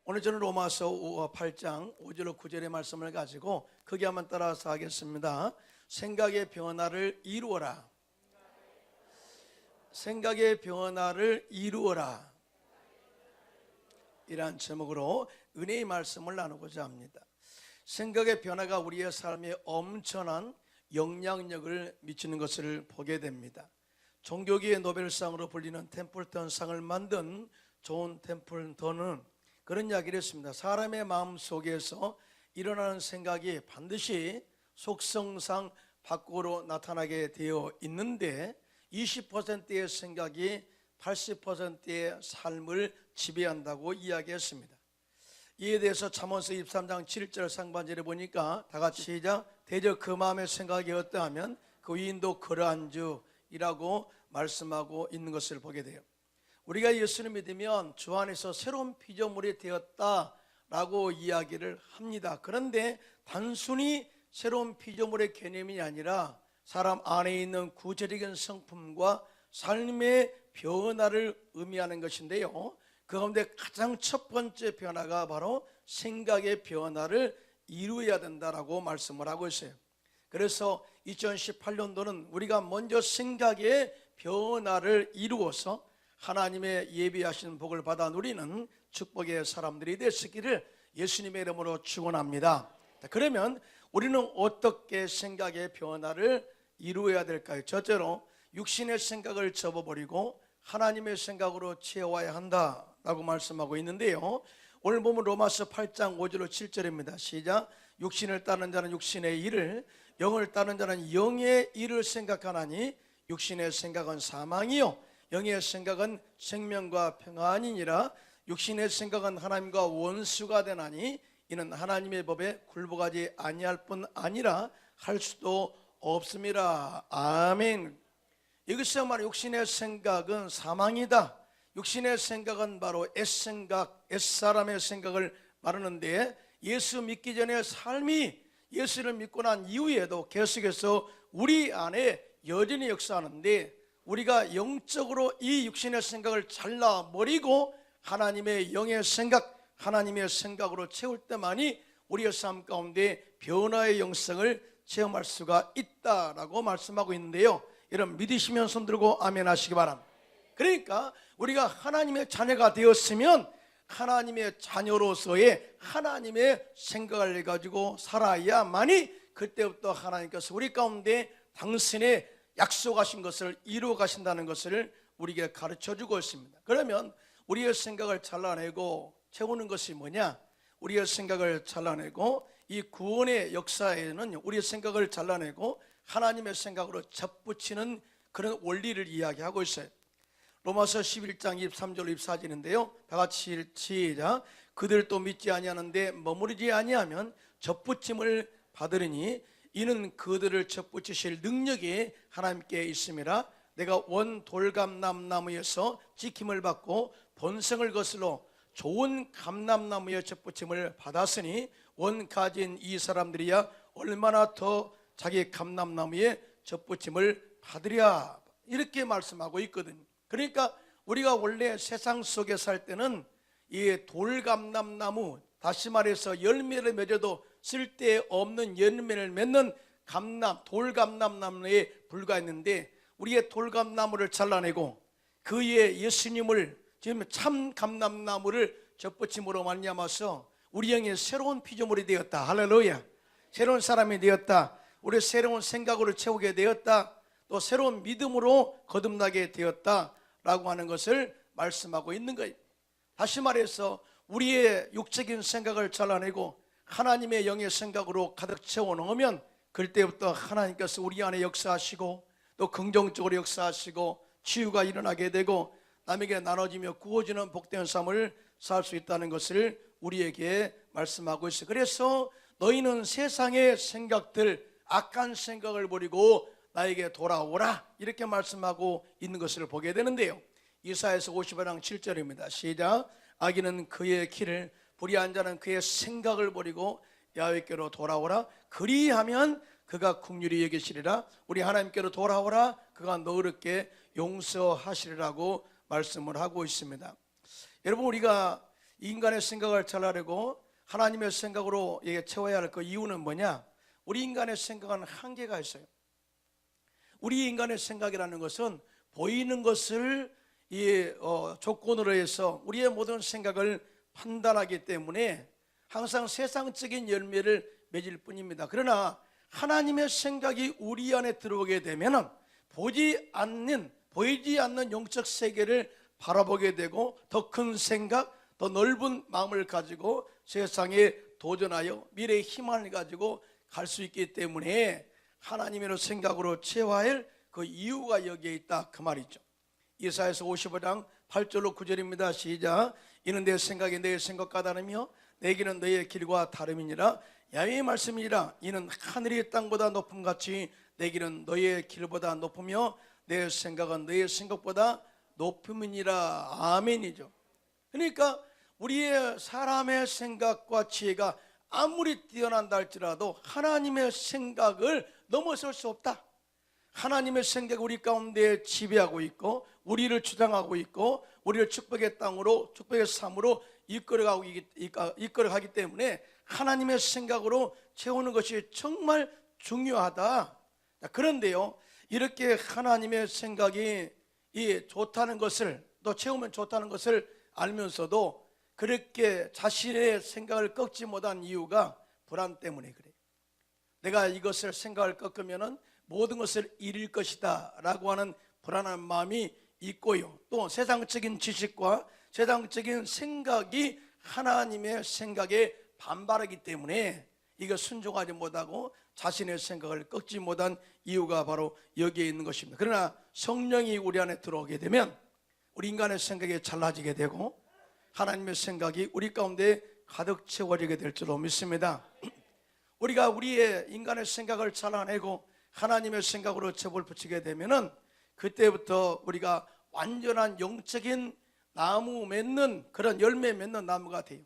오늘 저는 로마서 8장 5절로 9절의 말씀을 가지고 거기 한번 따라서 하겠습니다. 생각의 변화를 이루어라. 생각의 변화를 이루어라. 이러한 제목으로 은혜의 말씀을 나누고자 합니다. 생각의 변화가 우리의 삶에 엄청난 영향력을 미치는 것을 보게 됩니다. 종교계의 노벨상으로 불리는 템플턴상을 만든 존 템플턴은 그런 이야기를 했습니다. 사람의 마음 속에서 일어나는 생각이 반드시 속성상 밖으로 나타나게 되어 있는데 20%의 생각이 80%의 삶을 지배한다고 이야기했습니다. 이에 대해서 잠언서 23장 7절 상반절에 보니까 다 같이 시작. 대저 그 마음의 생각이 어떠하면 그 위인도 그러한 주이라고 말씀하고 있는 것을 보게 돼요. 우리가 예수를 믿으면 주 안에서 새로운 피조물이 되었다라고 이야기를 합니다. 그런데 단순히 새로운 피조물의 개념이 아니라 사람 안에 있는 구체적인 성품과 삶의 변화를 의미하는 것인데요, 그 가운데 가장 첫 번째 변화가 바로 생각의 변화를 이루어야 된다라고 말씀을 하고 있어요. 그래서 2018년도는 우리가 먼저 생각의 변화를 이루어서 하나님의 예비하신 복을 받아 누리는 축복의 사람들이 되시기를 예수님의 이름으로 축원합니다. 그러면 우리는 어떻게 생각의 변화를 이루어야 될까요? 첫째로 육신의 생각을 접어버리고 하나님의 생각으로 채워야 한다라고 말씀하고 있는데요, 오늘 보면 로마서 8장 5절로 7절입니다. 시작. 육신을 따르는 자는 육신의 일을, 영을 따르는 자는 영의 일을 생각하나니 육신의 생각은 사망이요 영의 생각은 생명과 평안이니라. 육신의 생각은 하나님과 원수가 되나니 이는 하나님의 법에 굴복하지 아니할 뿐 아니라 할 수도 없음이라. 아멘. 여기서 말하는 육신의 생각은 사망이다. 육신의 생각은 바로 옛생각, 옛사람의 생각을 말하는데, 예수 믿기 전의 삶이 예수를 믿고 난 이후에도 계속해서 우리 안에 여전히 역사하는데, 우리가 영적으로 이 육신의 생각을 잘라버리고 하나님의 영의 생각, 하나님의 생각으로 채울 때만이 우리의 삶 가운데 변화의 영성을 체험할 수가 있다라고 말씀하고 있는데요, 여러분 믿으시면 손 들고 아멘 하시기 바랍니다. 그러니까 우리가 하나님의 자녀가 되었으면 하나님의 자녀로서의 하나님의 생각을 가지고 살아야만이 그때부터 하나님께서 우리 가운데 당신의 약속하신 것을 이루어 가신다는 것을 우리에게 가르쳐주고 있습니다. 그러면 우리의 생각을 잘라내고 채우는 것이 뭐냐? 우리의 생각을 잘라내고 이 구원의 역사에는 우리의 생각을 잘라내고 하나님의 생각으로 접붙이는 그런 원리를 이야기하고 있어요. 로마서 11장 23절 24절인데요, 다 같이 시작. 그들도 믿지 아니하는데 머무르지 아니하면 접붙임을 받으리니 이는 그들을 접붙이실 능력이 하나님께 있음이라. 내가 원 돌감람나무에서 지킴을 받고 본성을 거슬러 좋은 감람나무의 접붙임을 받았으니 원 가진 이 사람들이야 얼마나 더 자기 감람나무의 접붙임을 받으랴, 이렇게 말씀하고 있거든요. 그러니까 우리가 원래 세상 속에 살 때는 이 돌감람나무, 다시 말해서 열매를 맺어도 쓸데없는 열매를 맺는 돌감람나무에 불과했는데, 우리의 돌감나무를 잘라내고 그의 예수님을 지금 참 감람나무를 접붙임으로 말미암아서 우리 영의 새로운 피조물이 되었다. 할렐루야. 새로운 사람이 되었다. 우리 새로운 생각으로 채우게 되었다. 또 새로운 믿음으로 거듭나게 되었다라고 하는 것을 말씀하고 있는 거예요. 다시 말해서 우리의 육적인 생각을 잘라내고 하나님의 영의 생각으로 가득 채워놓으면 그때부터 하나님께서 우리 안에 역사하시고 또 긍정적으로 역사하시고 치유가 일어나게 되고 남에게 나눠지며 구워지는 복된 삶을 살 수 있다는 것을 우리에게 말씀하고 있어요. 그래서 너희는 세상의 생각들, 악한 생각을 버리고 나에게 돌아오라, 이렇게 말씀하고 있는 것을 보게 되는데요, 이사야서 55장 7절입니다. 시작. 악인은 그의 길을, 불의한 자는 그의 생각을 버리고 야훼께로 돌아오라. 그리하면 그가 긍휼히 여기시리라. 우리 하나님께로 돌아오라. 그가 너그럽게 용서하시리라고 말씀을 하고 있습니다. 여러분, 우리가 인간의 생각을 잘하려고 하나님의 생각으로 채워야 할 그 이유는 뭐냐? 우리 인간의 생각은 한계가 있어요. 우리 인간의 생각이라는 것은 보이는 것을 조건으로 해서 우리의 모든 생각을 판단하기 때문에 항상 세상적인 열매를 맺을 뿐입니다. 그러나 하나님의 생각이 우리 안에 들어오게 되면 보이지 않는 영적 세계를 바라보게 되고 더 큰 생각, 더 넓은 마음을 가지고 세상에 도전하여 미래의 희망을 가지고 갈 수 있기 때문에 하나님의 생각으로 채워야 할 그 이유가 여기에 있다, 그 말이죠. 이사야서 55장 8절로 9절입니다. 시작. 이는 내 생각이 내 생각과 다르며 내 길은 너의 길과 다름이니라. 야훼의 말씀이니라. 이는 하늘이 땅보다 높음같이 내 길은 너의 길보다 높으며 내 생각은 너의 생각보다 높음이니라. 아멘이죠. 그러니까 우리의 사람의 생각과 지혜가 아무리 뛰어난다 할지라도 하나님의 생각을 넘어설 수 없다. 하나님의 생각이 우리 가운데 지배하고 있고 우리를 주장하고 있고 우리를 축복의 땅으로, 축복의 삶으로 이끌어가기 때문에 하나님의 생각으로 채우는 것이 정말 중요하다. 그런데요, 이렇게 하나님의 생각이 좋다는 것을, 또 채우면 좋다는 것을 알면서도 그렇게 자신의 생각을 꺾지 못한 이유가 불안 때문에 그래요. 내가 이것을 생각을 꺾으면 모든 것을 잃을 것이다 라고 하는 불안한 마음이 있고요, 또 세상적인 지식과 세상적인 생각이 하나님의 생각에 반발하기 때문에 이거 순종하지 못하고 자신의 생각을 꺾지 못한 이유가 바로 여기에 있는 것입니다. 그러나 성령이 우리 안에 들어오게 되면 우리 인간의 생각이 달라지게 되고 하나님의 생각이 우리 가운데 가득 채워지게 될 줄로 믿습니다. 우리가 우리의 인간의 생각을 잘라내고 하나님의 생각으로 첩을 붙이게 되면은 그때부터 우리가 완전한 영적인 나무 맺는, 그런 열매 맺는 나무가 돼요.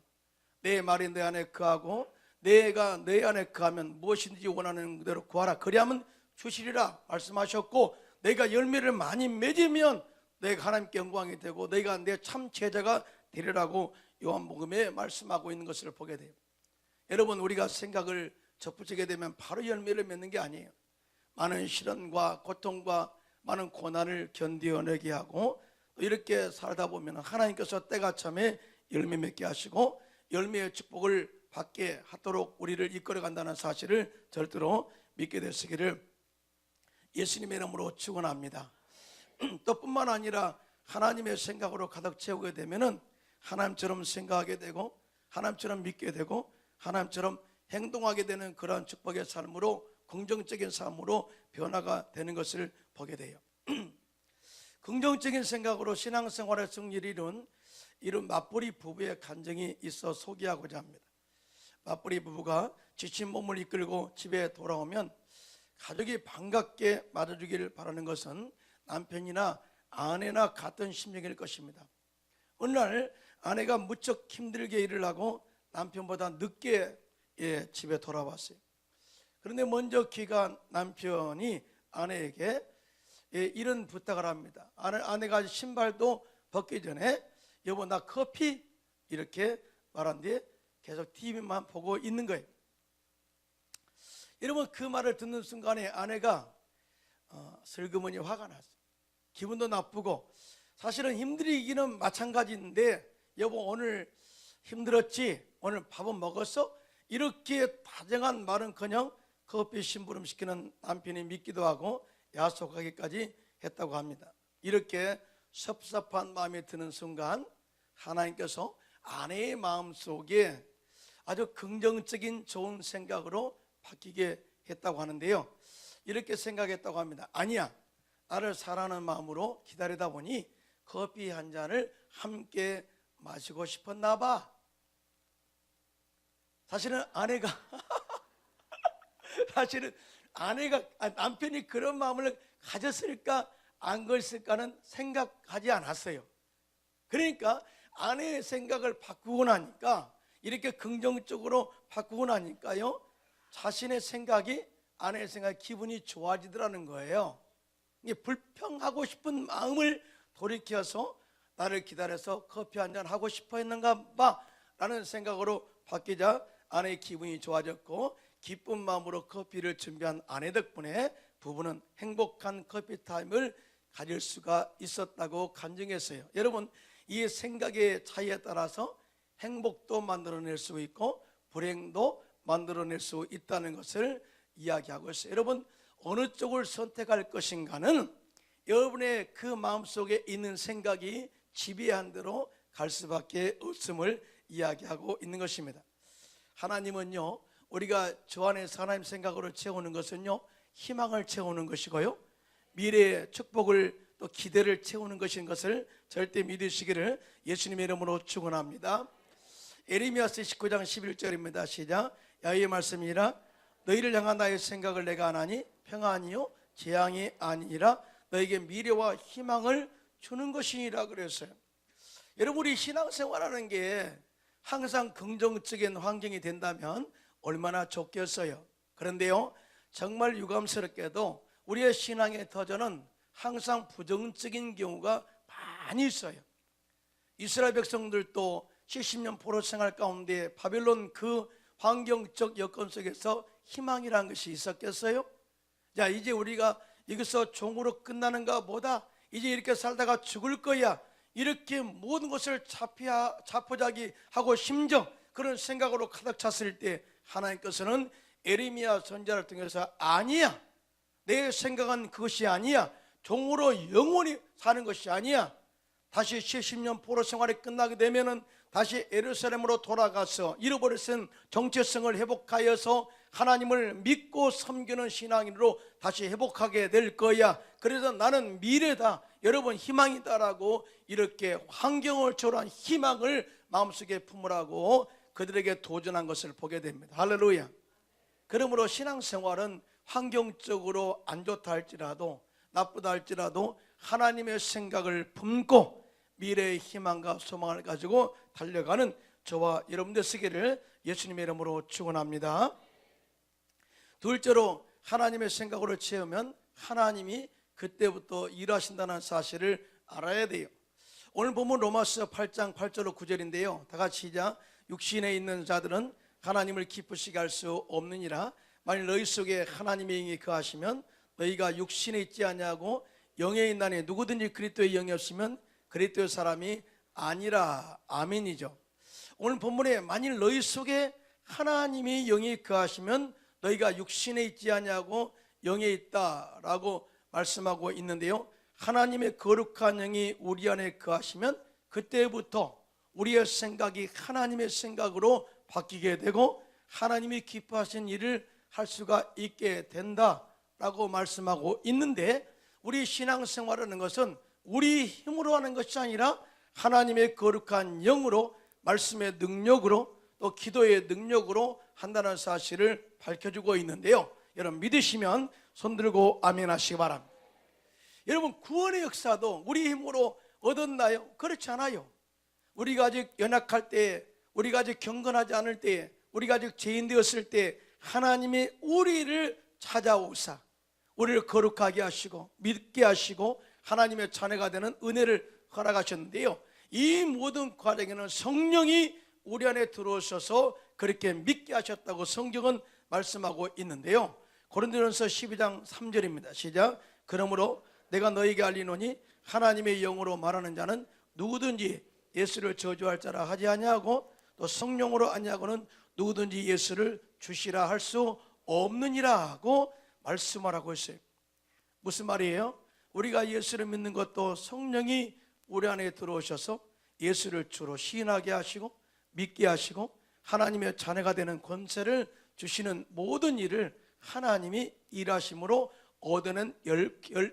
내 말이 내 안에 거하고 내가 내 안에 거하면 무엇인지 원하는 대로 구하라 그리하면 주시리라 말씀하셨고, 내가 열매를 많이 맺으면 내가 하나님께 영광이 되고 내가 내 참 제자가 되리라고 요한복음에 말씀하고 있는 것을 보게 돼요. 여러분, 우리가 생각을 접붙이게 되면 바로 열매를 맺는 게 아니에요. 많은 시련과 고통과 많은 고난을 견뎌내게 하고 이렇게 살다 보면 하나님께서 때가 참에 열매 맺게 하시고 열매의 축복을 받게 하도록 우리를 이끌어 간다는 사실을 절대로 믿게 되시기를 예수님의 이름으로 축원합니다. 또 뿐만 아니라 하나님의 생각으로 가득 채우게 되면은 하나님처럼 생각하게 되고 하나님처럼 믿게 되고 하나님처럼 행동하게 되는 그러한 축복의 삶으로, 긍정적인 삶으로 변화가 되는 것을 보게 돼요. 긍정적인 생각으로 신앙생활의 승리를 이룬 맞벌이 부부의 간증이 있어 소개하고자 합니다. 맞벌이 부부가 지친 몸을 이끌고 집에 돌아오면 가족이 반갑게 맞아주기를 바라는 것은 남편이나 아내나 같은 심정일 것입니다. 어느 날 아내가 무척 힘들게 일을 하고 남편보다 늦게 집에 돌아왔어요. 그런데 먼저 귀가 남편이 아내에게 이런 부탁을 합니다. 아내가 신발도 벗기 전에 여보 나 커피 이렇게 말한 뒤에 계속 TV만 보고 있는 거예요. 여러분, 그 말을 듣는 순간에 아내가 슬그머니 화가 났어요. 기분도 나쁘고, 사실은 힘들기는 마찬가지인데 여보 오늘 힘들었지? 오늘 밥은 먹었어? 이렇게 다정한 말은커녕 커피 심부름 시키는 남편이 믿기도 하고 야속하기까지 했다고 합니다. 이렇게 섭섭한 마음이 드는 순간 하나님께서 아내의 마음속에 아주 긍정적인 좋은 생각으로 바뀌게 했다고 하는데요, 이렇게 생각했다고 합니다. 아니야, 나를 사랑하는 마음으로 기다리다 보니 커피 한 잔을 함께 마시고 싶었나 봐. 사실은 남편이 그런 마음을 가졌을까 안 그랬을까는 생각하지 않았어요. 그러니까 아내의 생각을 바꾸고 나니까, 이렇게 긍정적으로 바꾸고 나니까요, 자신의 생각이, 아내의 생각이 기분이 좋아지더라는 거예요. 불평하고 싶은 마음을 돌이켜서 나를 기다려서 커피 한잔 하고 싶어 했는가 봐 라는 생각으로 바뀌자 아내의 기분이 좋아졌고, 기쁜 마음으로 커피를 준비한 아내 덕분에 부부는 행복한 커피 타임을 가질 수가 있었다고 간증했어요. 여러분, 이 생각의 차이에 따라서 행복도 만들어낼 수 있고 불행도 만들어낼 수 있다는 것을 이야기하고 있어요. 여러분, 어느 쪽을 선택할 것인가는 여러분의 그 마음속에 있는 생각이 지배한 대로 갈 수밖에 없음을 이야기하고 있는 것입니다. 하나님은요, 우리가 저 안에서 하나님 생각으로 채우는 것은요, 희망을 채우는 것이고요, 미래의 축복을 또 기대를 채우는 것인 것을 절대 믿으시기를 예수님의 이름으로 축원합니다. 에레미야서 19장 11절입니다. 시작. 야훼의 말씀이라 너희를 향한 나의 생각을 내가 아나니 평안이요 재앙이 아니라 너에게 미래와 희망을 주는 것이니라 그랬어요. 여러분, 우리 신앙생활하는 게 항상 긍정적인 환경이 된다면 얼마나 좋겠어요. 그런데요, 정말 유감스럽게도 우리의 신앙의 터전은 항상 부정적인 경우가 많이 있어요. 이스라엘 백성들도 70년 포로 생활 가운데 바벨론 그 환경적 여건 속에서 희망이라는 것이 있었겠어요? 자, 이제 우리가 여기서 종으로 끝나는가 보다, 이제 이렇게 살다가 죽을 거야, 이렇게 모든 것을 자포자기하고 심정 그런 생각으로 가득 찼을 때 하나님께서는 에레미야 선지자를 통해서 아니야, 내 생각은 그것이 아니야, 종으로 영원히 사는 것이 아니야, 다시 70년 포로 생활이 끝나게 되면은 다시 예루살렘으로 돌아가서 잃어버렸던 정체성을 회복하여서 하나님을 믿고 섬기는 신앙인으로 다시 회복하게 될 거야. 그래서 나는 미래다, 여러분 희망이다라고 이렇게 환경을 초월한 희망을 마음속에 품으라고 그들에게 도전한 것을 보게 됩니다. 할렐루야. 그러므로 신앙생활은 환경적으로 안 좋다 할지라도 나쁘다 할지라도 하나님의 생각을 품고 미래의 희망과 소망을 가지고 달려가는 저와 여러분들 되시기를 예수님의 이름으로 축원합니다. 둘째로, 하나님의 생각으로 채우면 하나님이 그때부터 일하신다는 사실을 알아야 돼요. 오늘 보면 로마서 8장 8절로 9절인데요 다 같이 시작. 육신에 있는 자들은 하나님을 기쁘시게 할 수 없느니라. 만일 너희 속에 하나님의 영이 거하시면 너희가 육신에 있지 아니하고 영에 있나니 누구든지 그리스도의 영이 없으면 그리스도의 사람이 아니라. 아멘이죠. 오늘 본문에 만일 너희 속에 하나님의 영이 거하시면 너희가 육신에 있지 아니하고 영에 있다라고 말씀하고 있는데요, 하나님의 거룩한 영이 우리 안에 거하시면 그때부터 우리의 생각이 하나님의 생각으로 바뀌게 되고 하나님이 기뻐하신 일을 할 수가 있게 된다라고 말씀하고 있는데, 우리 신앙생활하는 것은 우리 힘으로 하는 것이 아니라 하나님의 거룩한 영으로, 말씀의 능력으로, 또 기도의 능력으로 한다는 사실을 밝혀주고 있는데요, 여러분 믿으시면 손들고 아멘 하시기 바랍니다. 여러분, 구원의 역사도 우리 힘으로 얻었나요? 그렇지 않아요. 우리가 아직 연약할 때, 우리가 아직 경건하지 않을 때, 우리가 아직 죄인 되었을 때 하나님이 우리를 찾아오사 우리를 거룩하게 하시고 믿게 하시고 하나님의 자녀가 되는 은혜를 허락하셨는데요, 이 모든 과정에는 성령이 우리 안에 들어오셔서 그렇게 믿게 하셨다고 성경은 말씀하고 있는데요, 고린도전서 12장 3절입니다. 시작. 그러므로 내가 너희에게 알리노니 하나님의 영으로 말하는 자는 누구든지 예수를 저주할 자라 하지 아니하고 또 성령으로 아니하고는 누구든지 예수를 주시라 할 수 없느니라고 말씀하라고 했어요. 무슨 말이에요? 우리가 예수를 믿는 것도 성령이 우리 안에 들어오셔서 예수를 주로 시인하게 하시고 믿게 하시고 하나님의 자녀가 되는 권세를 주시는 모든 일을 하나님이 일하심으로 얻는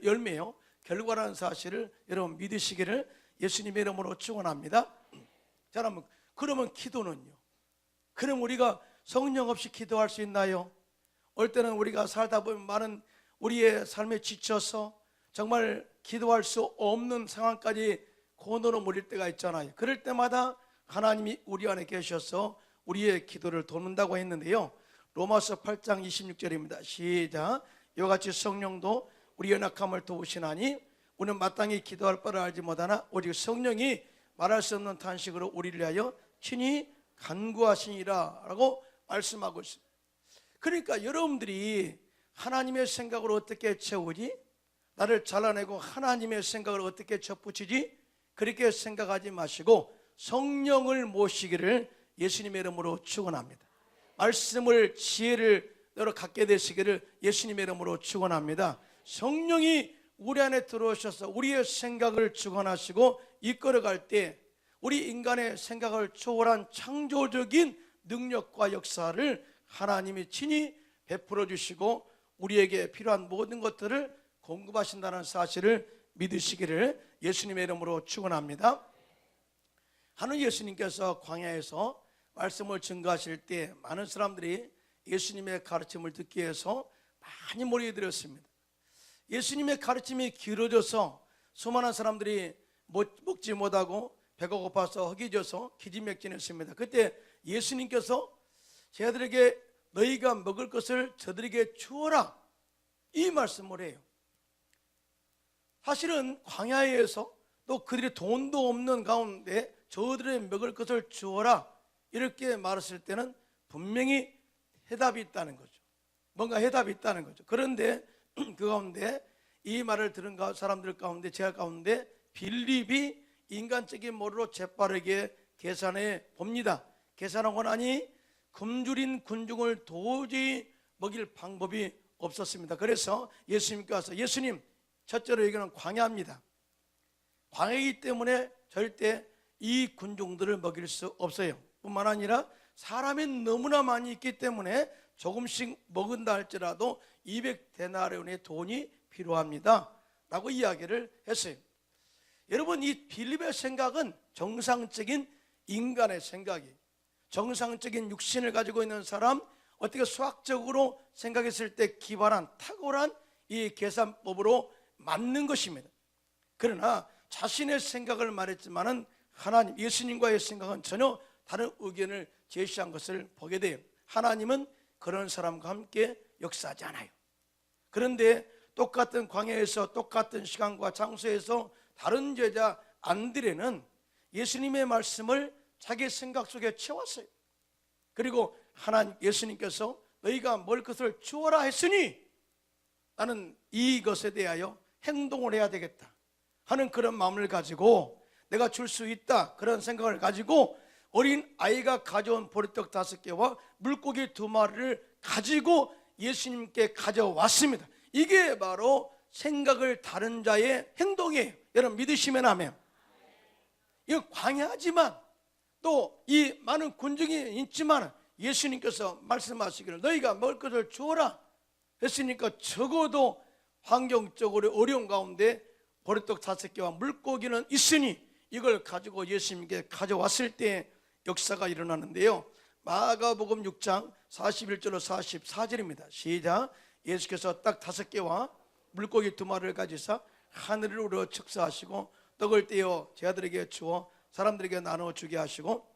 열매요, 결과라는 사실을 여러분 믿으시기를 예수님의 이름으로 축원합니다. 자, 그러면 기도는요? 그럼 우리가 성령 없이 기도할 수 있나요? 올 때는 우리가 살다 보면 많은 우리의 삶에 지쳐서 정말 기도할 수 없는 상황까지 고노로 몰릴 때가 있잖아요. 그럴 때마다 하나님이 우리 안에 계셔서 우리의 기도를 돕는다고 했는데요, 로마서 8장 26절입니다. 시작. 이와 같이 성령도 우리 연약함을 도우시나니 우리는 마땅히 기도할 바를 알지 못하나 오직 성령이 말할 수 없는 탄식으로 우리를 위하여 친히 간구하시니라라고 말씀하고 있습니다. 그러니까 여러분들이 하나님의 생각을 어떻게 채우지? 나를 잘라내고 하나님의 생각을 어떻게 접붙이지? 그렇게 생각하지 마시고 성령을 모시기를 예수님의 이름으로 축원합니다. 말씀을 지혜를 여러 갖게 되시기를 예수님의 이름으로 축원합니다. 성령이 우리 안에 들어오셔서 우리의 생각을 주관하시고 이끌어갈 때 우리 인간의 생각을 초월한 창조적인 능력과 역사를 하나님이 친히 베풀어 주시고 우리에게 필요한 모든 것들을 공급하신다는 사실을 믿으시기를 예수님의 이름으로 축원합니다. 하는 예수님께서 광야에서 말씀을 증거하실 때 많은 사람들이 예수님의 가르침을 듣기 위해서 많이 몰려들었습니다. 예수님의 가르침이 길어져서 수많은 사람들이 먹지 못하고 배가 고파서 허기져서 기진맥진했습니다. 그때 예수님께서 저들에게 너희가 먹을 것을 저들에게 주어라 이 말씀을 해요. 사실은 광야에서 또 그들이 돈도 없는 가운데 저들의 먹을 것을 주어라 이렇게 말했을 때는 분명히 해답이 있다는 거죠. 뭔가 해답이 있다는 거죠. 그런데 그 가운데 이 말을 들은 사람들 가운데 제가 가운데 빌립이 인간적인 머리로 재빠르게 계산해 봅니다. 계산하고 나니 굶주린 군중을 도저히 먹일 방법이 없었습니다. 그래서 예수님께 와서 예수님 첫째로 여기는 광야입니다. 광야이기 때문에 절대 이 군중들을 먹일 수 없어요. 뿐만 아니라 사람이 너무나 많이 있기 때문에 조금씩 먹은다 할지라도 200데나리온의 돈이 필요합니다 라고 이야기를 했어요. 여러분 이 빌립의 생각은 정상적인 인간의 생각이에요. 정상적인 육신을 가지고 있는 사람 어떻게 수학적으로 생각했을 때 기발한 탁월한 이 계산법으로 맞는 것입니다. 그러나 자신의 생각을 말했지만은 하나님 예수님과의 생각은 전혀 다른 의견을 제시한 것을 보게 돼요. 하나님은 그런 사람과 함께 역사하지 않아요. 그런데 똑같은 광야에서 똑같은 시간과 장소에서 다른 제자 안드레는 예수님의 말씀을 자기 생각 속에 채웠어요. 그리고 하나님 예수님께서 너희가 먹을 것을 주어라 했으니 나는 이것에 대하여 행동을 해야 되겠다 하는 그런 마음을 가지고 내가 줄 수 있다 그런 생각을 가지고 어린 아이가 가져온 보리떡 5개와 물고기 2마리를 가지고 예수님께 가져왔습니다. 이게 바로 생각을 다른 자의 행동이에요. 여러분 믿으시면 아멘. 이거 광야지만 또 이 많은 군중이 있지만 예수님께서 말씀하시기를 너희가 먹을 것을 주어라 했으니까 적어도 환경적으로 어려운 가운데 보리떡 5개와 물고기는 있으니 이걸 가지고 예수님께 가져왔을 때 역사가 일어나는데요. 마가복음 6장 41절로 44절입니다. 시작. 예수께서 딱 5개와 물고기 2마리를 가지사 하늘을 우러 축사하시고 떡을 떼어 제자들에게 주어 사람들에게 나누어 주게 하시고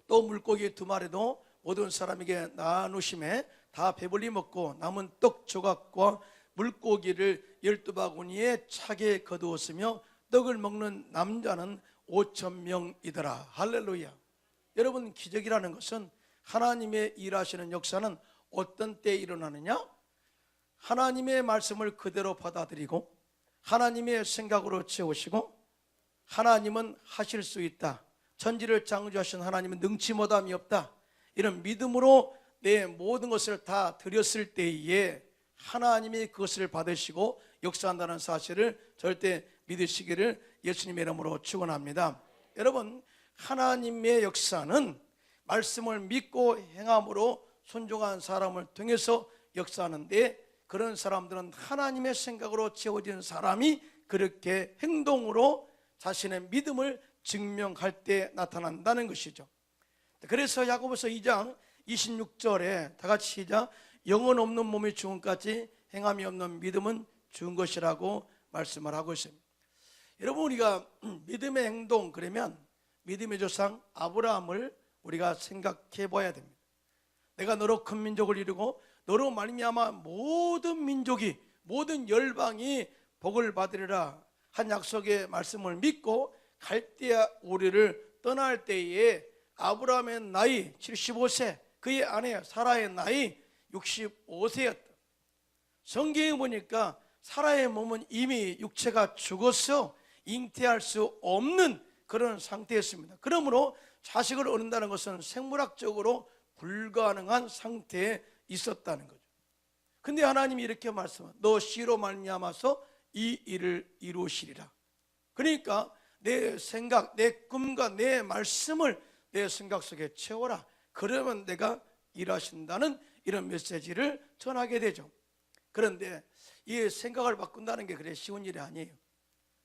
또 물고기 2마리도 모든 사람에게 나누심에 다 배불리 먹고 남은 떡 조각과 물고기를 12바구니에 차게 거두었으며 떡을 먹는 남자는 5,000명이더라. 할렐루야. 여러분 기적이라는 것은 하나님의 일하시는 역사는 어떤 때에 일어나느냐? 하나님의 말씀을 그대로 받아들이고 하나님의 생각으로 채우시고 하나님은 하실 수 있다. 천지를 창조하신 하나님은 능치 못함이 없다. 이런 믿음으로 내 모든 것을 다 드렸을 때에 하나님이 그것을 받으시고 역사한다는 사실을 절대 믿으시기를 예수님의 이름으로 축원합니다. 여러분 하나님의 역사는 말씀을 믿고 행함으로 순종한 사람을 통해서 역사하는데 그런 사람들은 하나님의 생각으로 채워진 사람이 그렇게 행동으로 자신의 믿음을 증명할 때 나타난다는 것이죠. 그래서 야고보서 2장 26절에 다 같이 시작. 영혼 없는 몸이 죽음까지 행함이 없는 믿음은 죽은 것이라고 말씀을 하고 있습니다. 여러분 우리가 믿음의 행동 그러면 믿음의 조상 아브라함을 우리가 생각해 봐야 됩니다. 내가 너로 큰 민족을 이루고 너로 말미암아 모든 민족이 모든 열방이 복을 받으리라 한 약속의 말씀을 믿고 갈대아 우리를 떠날 때에 아브라함의 나이 75세, 그의 아내 사라의 나이 65세였다. 성경에 보니까 사라의 몸은 이미 육체가 죽어서 잉태할 수 없는 그런 상태였습니다. 그러므로 자식을 얻는다는 것은 생물학적으로 불가능한 상태에 있었다는 거죠. 근데 하나님이 이렇게 말씀합니다. 너 씨로 말미암아서 이 일을 이루시리라. 그러니까 내 생각, 내 꿈과 내 말씀을 내 생각 속에 채워라. 그러면 내가 일하신다는 이런 메시지를 전하게 되죠. 그런데 이 생각을 바꾼다는 게 그래 쉬운 일이 아니에요.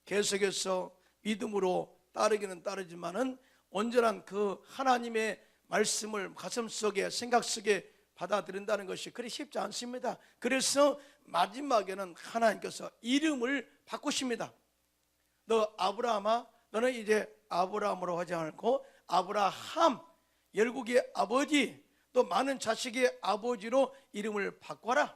계속해서 믿음으로 따르기는 따르지만은 온전한 그 하나님의 말씀을 가슴속에 생각 속에 받아들인다는 것이 그리 쉽지 않습니다. 그래서 마지막에는 하나님께서 이름을 바꾸십니다. 너 아브라함아, 너는 이제 아브라함으로 하지 않고 아브라함, 열국의 아버지, 또 많은 자식의 아버지로 이름을 바꿔라.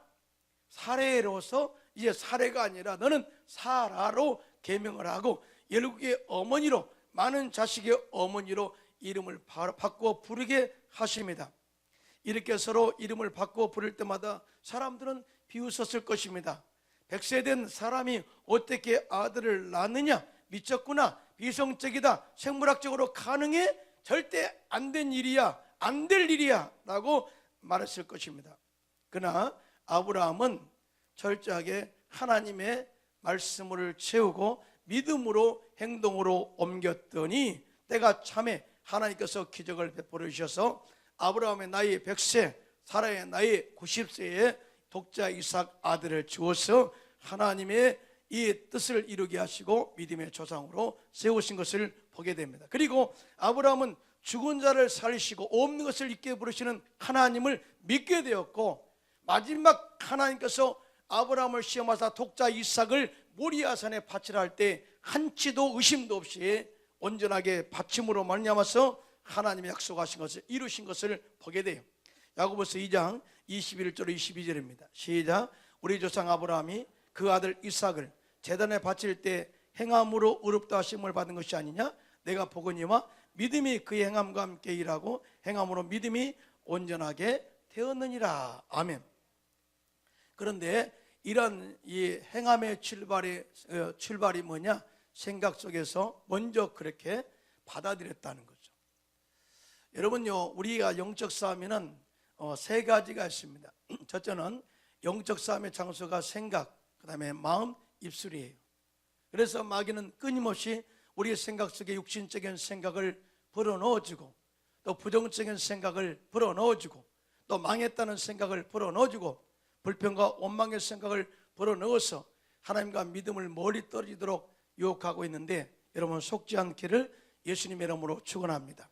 사레로서 이제 사레가 아니라 너는 사라로 계명을 하고 열국의 어머니로, 많은 자식의 어머니로 이름을 바꾸어 부르게 하십니다. 이렇게 서로 이름을 바꾸어 부를 때마다 사람들은 비웃었을 것입니다. 100세 된 사람이 어떻게 아들을 낳느냐, 미쳤구나, 비성적이다, 생물학적으로 가능해? 절대 안 된 일이야, 안 될 일이야 라고 말했을 것입니다. 그러나 아브라함은 철저하게 하나님의 말씀을 채우고 믿음으로 행동으로 옮겼더니 때가 참에 하나님께서 기적을 베풀어 주셔서 아브라함의 나이 100세, 사라의 나이 90세에 독자 이삭 아들을 주어서 하나님의 이 뜻을 이루게 하시고 믿음의 조상으로 세우신 것을 보게 됩니다. 그리고 아브라함은 죽은 자를 살리시고 없는 것을 있게 부르시는 하나님을 믿게 되었고, 마지막 하나님께서 아브라함을 시험하사 독자 이삭을 모리아산에 바치라 할 때 한치도 의심도 없이 온전하게 바침으로 말미암아서 하나님이 약속하신 것을 이루신 것을 보게 돼요. 야고보서 2장 21절 22절입니다. 시작. 우리 조상 아브라함이 그 아들 이삭을 제단에 바칠 때 행함으로 의롭다 하심을 받은 것이 아니냐? 내가 보거니와 믿음이 그의 행함과 함께 일하고 행함으로 믿음이 온전하게 되었느니라. 아멘. 그런데 이런 이 행함의 출발이 뭐냐? 생각 속에서 먼저 그렇게 받아들였다는 거죠. 여러분요, 우리가 영적 싸움에는 세 가지가 있습니다. 첫째는 영적 싸움의 장소가 생각, 그 다음에 마음, 입술이에요. 그래서 마귀는 끊임없이 우리의 생각 속에 육신적인 생각을 불어넣어주고, 또 부정적인 생각을 불어넣어주고, 또 망했다는 생각을 불어넣어주고, 불평과 원망의 생각을 불어넣어서 하나님과 믿음을 멀리 떨어지도록 유혹하고 있는데, 여러분 속지 않기를 예수님의 이름으로 축원합니다.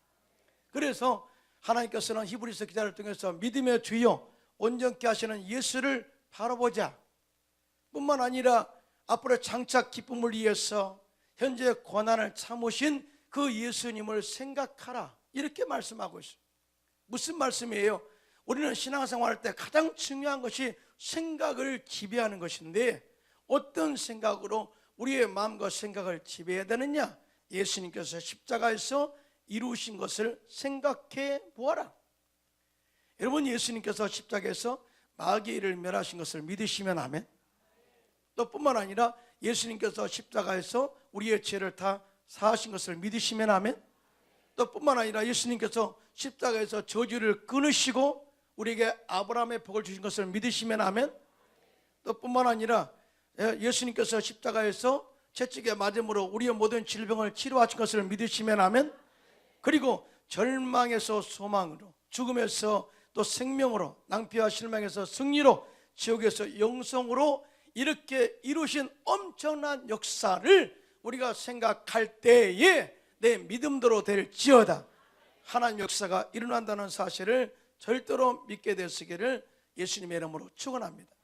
그래서 하나님께서는 히브리서 기자를 통해서 믿음의 주요 온전케 하시는 예수를 바라보자 뿐만 아니라 앞으로 장차 기쁨을 위해서 현재 고난을 참으신 그 예수님을 생각하라, 이렇게 말씀하고 있습니다. 무슨 말씀이에요? 우리는 신앙생활할 때 가장 중요한 것이 생각을 지배하는 것인데, 어떤 생각으로 우리의 마음과 생각을 지배해야 되느냐? 예수님께서 십자가에서 이루신 것을 생각해 보아라. 여러분, 예수님께서 십자가에서 마귀를 멸하신 것을 믿으시면 아멘. 또 뿐만 아니라 예수님께서 십자가에서 우리의 죄를 다 사하신 것을 믿으시면 아멘. 또 뿐만 아니라 예수님께서 십자가에서 저주를 끊으시고 우리에게 아브라함의 복을 주신 것을 믿으시면 아멘. 또 뿐만 아니라 예수님께서 십자가에서 채찍에 맞음으로 우리의 모든 질병을 치료하신 것을 믿으시면 아멘. 그리고 절망에서 소망으로, 죽음에서 또 생명으로, 낭비와 실망에서 승리로, 지옥에서 영생으로 이렇게 이루신 엄청난 역사를 우리가 생각할 때에 내 믿음대로 될지어다 하나님 역사가 일어난다는 사실을 절대로 믿게 되시기를 예수님의 이름으로 축원합니다.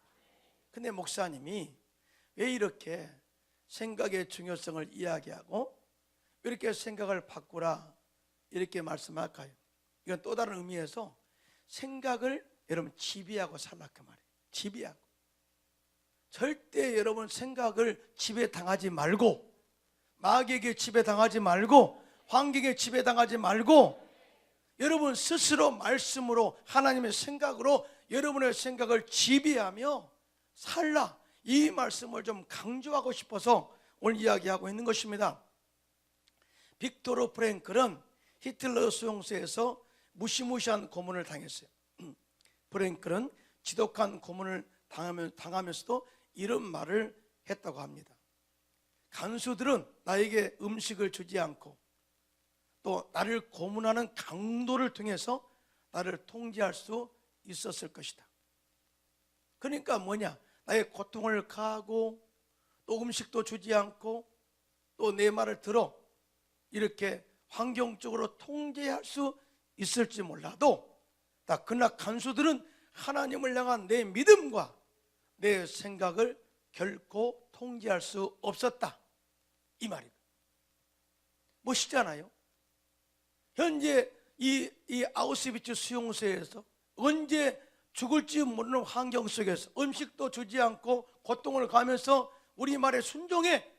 근데 목사님이 왜 이렇게 생각의 중요성을 이야기하고 이렇게 생각을 바꾸라 이렇게 말씀할까요? 이건 또 다른 의미에서 생각을 여러분 지배하고 살라 그 말이에요. 지배하고. 절대 여러분 생각을 지배당하지 말고, 마귀에게 지배당하지 말고, 환경에 지배당하지 말고, 여러분 스스로 말씀으로 하나님의 생각으로 여러분의 생각을 지배하며 살라. 이 말씀을 좀 강조하고 싶어서 오늘 이야기하고 있는 것입니다. 빅토르 프랭클은 히틀러 수용소에서 무시무시한 고문을 당했어요. 프랭클은 지독한 고문을 당하면서도 이런 말을 했다고 합니다. 간수들은 나에게 음식을 주지 않고 또 나를 고문하는 강도를 통해서 나를 통제할 수 있었을 것이다. 그러니까 뭐냐? 나의 고통을 가하고 또 음식도 주지 않고 또 내 말을 들어 이렇게 환경적으로 통제할 수 있을지 몰라도 그러나 간수들은 하나님을 향한 내 믿음과 내 생각을 결코 통제할 수 없었다. 이 말이에요. 멋있잖아요. 현재 이 아우슈비츠 수용소에서 언제 죽을지 모르는 환경 속에서 음식도 주지 않고 고통을 가면서 우리 말에 순종해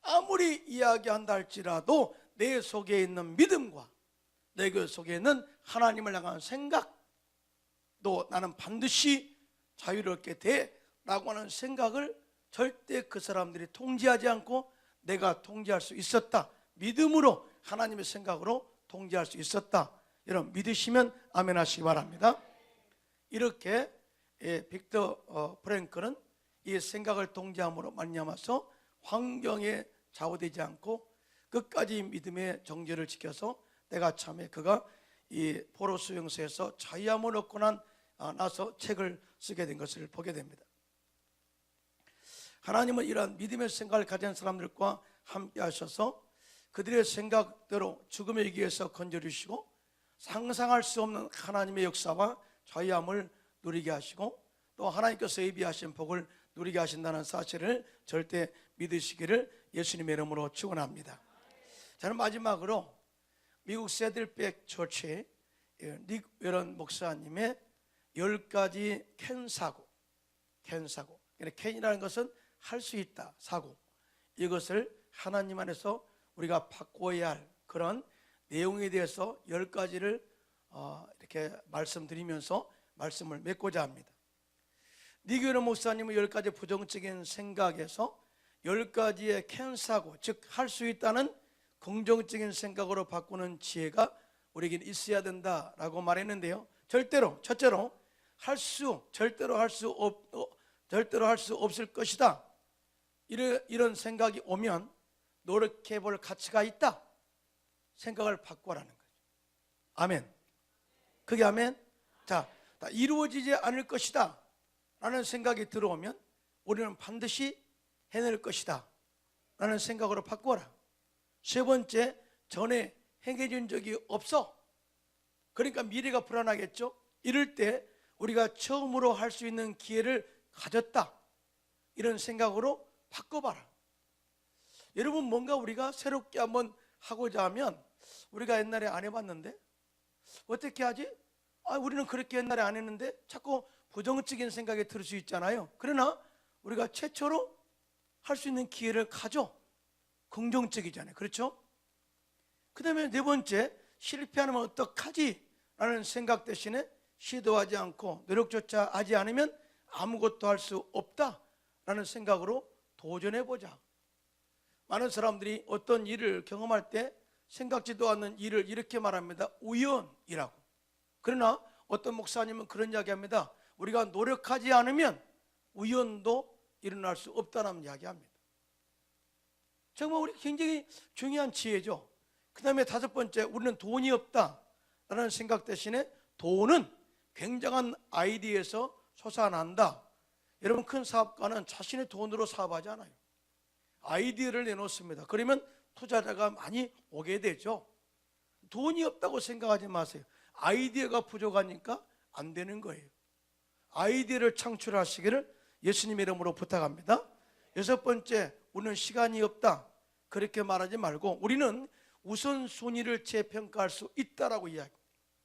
아무리 이야기한다 할지라도 내 속에 있는 믿음과 내 속에 있는 하나님을 향한 생각, 또 나는 반드시 자유롭게 돼라고 하는 생각을 절대 그 사람들이 통제하지 않고 내가 통제할 수 있었다. 믿음으로 하나님의 생각으로 통제할 수 있었다. 여러분 믿으시면 아멘 하시기 바랍니다. 이렇게 빅터 프랭클은 이 생각을 통제함으로 말미암아서 환경에 좌우되지 않고 끝까지 믿음의 정죄를 지켜서 때가 참에 그가 이 포로 수용소에서 자유함을 얻고 나서 책을 쓰게 된 것을 보게 됩니다. 하나님은 이러한 믿음의 생각을 가진 사람들과 함께 하셔서 그들의 생각대로 죽음의 위기에서 건져주시고 상상할 수 없는 하나님의 역사와 자유함을 누리게 하시고 또 하나님께서 예비하신 복을 누리게 하신다는 사실을 절대 믿으시기를 예수님의 이름으로 축원합니다. 저는 마지막으로 미국 세들백 처치 닉 웨런 목사님의 10가지 캔 사고. 캔이라는 것은 할 수 있다 사고. 이것을 하나님 안에서 우리가 바꿔야 할 그런 내용에 대해서 10가지를 이렇게 말씀드리면서 말씀을 맺고자 합니다. 닉 웨런 목사님은 10가지 부정적인 생각에서 10가지의 캔 사고, 즉 할 수 있다는 긍정적인 생각으로 바꾸는 지혜가 우리에게 있어야 된다라고 말했는데요. 첫째로 절대로 할 수 없을 것이다. 이런 생각이 오면 노력해 볼 가치가 있다. 생각을 바꿔라는 거죠. 아멘. 그게 아멘. 자, 이루어지지 않을 것이다 라는 생각이 들어오면 우리는 반드시 해낼 것이다 라는 생각으로 바꿔라. 세 번째, 전에 행해진 적이 없어. 그러니까 미래가 불안하겠죠. 이럴 때 우리가 처음으로 할 수 있는 기회를 가졌다. 이런 생각으로 바꿔봐라. 여러분 뭔가 우리가 새롭게 한번 하고자 하면 우리가 옛날에 안 해봤는데 어떻게 하지? 우리는 그렇게 옛날에 안 했는데 자꾸 부정적인 생각이 들 수 있잖아요. 그러나 우리가 최초로 할 수 있는 기회를 가져. 긍정적이잖아요. 그렇죠? 그 다음에 네 번째, 실패하면 어떡하지? 라는 생각 대신에 시도하지 않고 노력조차 하지 않으면 아무것도 할 수 없다 라는 생각으로 도전해보자. 많은 사람들이 어떤 일을 경험할 때 생각지도 않는 일을 이렇게 말합니다. 우연이라고. 그러나 어떤 목사님은 그런 이야기합니다. 우리가 노력하지 않으면 우연도 일어날 수 없다는 이야기합니다. 정말 우리 굉장히 중요한 지혜죠. 그 다음에 다섯 번째, 우리는 돈이 없다라는 생각 대신에 돈은 굉장한 아이디어에서 솟아난다. 여러분 큰 사업가는 자신의 돈으로 사업하지 않아요. 아이디어를 내놓습니다. 그러면 투자자가 많이 오게 되죠. 돈이 없다고 생각하지 마세요. 아이디어가 부족하니까 안 되는 거예요. 아이디어를 창출하시기를 예수님의 이름으로 부탁합니다. 여섯 번째, 우리는 시간이 없다. 그렇게 말하지 말고 우리는 우선순위를 재평가할 수 있다라고 이야기합니다.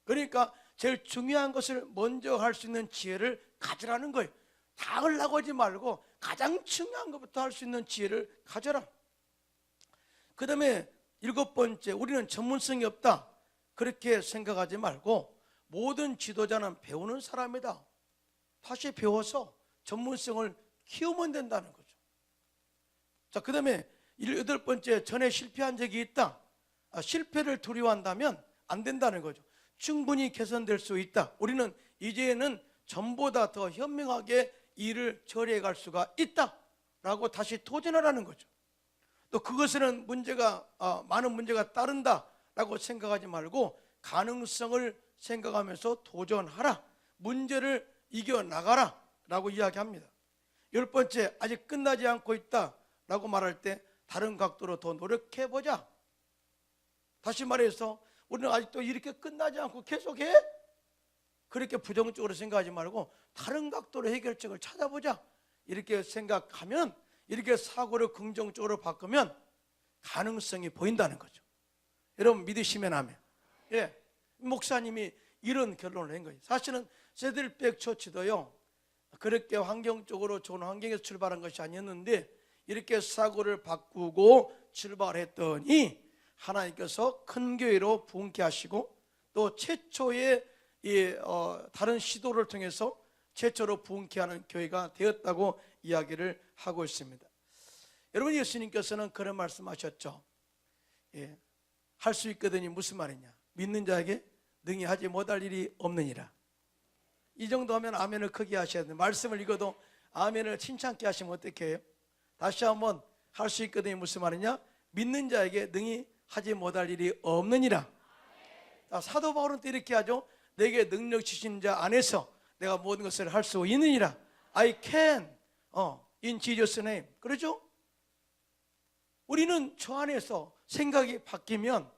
그러니까 제일 중요한 것을 먼저 할 수 있는 지혜를 가지라는 거예요. 다 하려고 하지 말고 가장 중요한 것부터 할 수 있는 지혜를 가져라. 그 다음에 일곱 번째, 우리는 전문성이 없다. 그렇게 생각하지 말고 모든 지도자는 배우는 사람이다. 다시 배워서 전문성을 키우면 된다는 거죠. 자, 그 다음에 8번째, 전에 실패한 적이 있다. 실패를 두려워한다면 안 된다는 거죠. 충분히 개선될 수 있다. 우리는 이제는 전보다 더 현명하게 일을 처리해 갈 수가 있다 라고 다시 도전하라는 거죠. 또 그것에는 많은 문제가 따른다 라고 생각하지 말고 가능성을 생각하면서 도전하라, 문제를 이겨나가라 라고 이야기합니다. 10번째, 아직 끝나지 않고 있다 라고 말할 때 다른 각도로 더 노력해보자. 다시 말해서 우리는 아직도 이렇게 끝나지 않고 계속해? 그렇게 부정적으로 생각하지 말고 다른 각도로 해결책을 찾아보자. 이렇게 생각하면, 이렇게 사고를 긍정적으로 바꾸면 가능성이 보인다는 거죠. 여러분 믿으시면 아멘. 예, 목사님이 이런 결론을 낸 거예요. 사실은 세들백 처치도요, 그렇게 환경적으로 좋은 환경에서 출발한 것이 아니었는데 이렇게 사고를 바꾸고 출발했더니 하나님께서 큰 교회로 부흥케 하시고 또 최초의 다른 시도를 통해서 최초로 부흥케 하는 교회가 되었다고 이야기를 하고 있습니다. 여러분, 예수님께서는 그런 말씀하셨죠. 예, 할 수 있거든이 무슨 말이냐? 믿는 자에게 능히 하지 못할 일이 없느니라. 이 정도 하면 아멘을 크게 하셔야 돼요. 말씀을 읽어도 아멘을 칭찬케 하시면 어떻게 해요? 다시 한번, 할 수 있거든이 무슨 말이냐? 믿는 자에게 능히 하지 못할 일이 없느니라. 사도 바울은 또 이렇게 하죠. 내게 능력 주신 자 안에서 내가 모든 것을 할 수 있느니라. I can in Jesus name. 그렇죠? 우리는 저 안에서 생각이 바뀌면,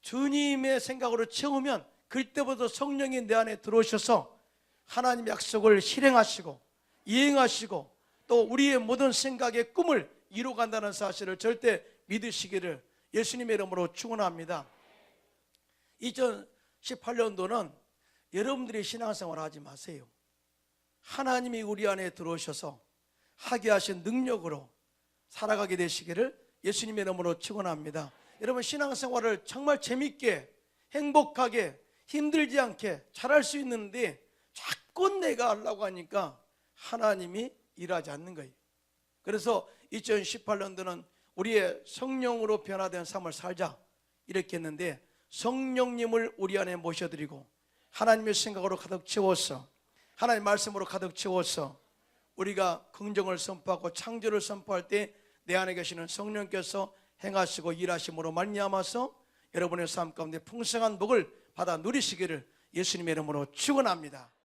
주님의 생각으로 채우면 그때부터 성령이 내 안에 들어오셔서 하나님의 약속을 실행하시고 이행하시고 또 우리의 모든 생각의 꿈을 이루어간다는 사실을 절대 믿으시기를 예수님의 이름으로 축원합니다. 2018년도는 여러분들이 신앙생활 하지 마세요. 하나님이 우리 안에 들어오셔서 하게 하신 능력으로 살아가게 되시기를 예수님의 이름으로 축원합니다. 여러분, 신앙생활을 정말 재밌게 행복하게 힘들지 않게 잘할 수 있는데 자꾸 내가 하려고 하니까 하나님이 일하지 않는 거예요. 그래서 2018년도는 우리의 성령으로 변화된 삶을 살자 이렇게 했는데, 성령님을 우리 안에 모셔드리고 하나님의 생각으로 가득 채워서 하나님의 말씀으로 가득 채워서 우리가 긍정을 선포하고 창조를 선포할 때 내 안에 계시는 성령께서 행하시고 일하심으로 말미암아서 여러분의 삶 가운데 풍성한 복을 받아 누리시기를 예수님의 이름으로 축원합니다.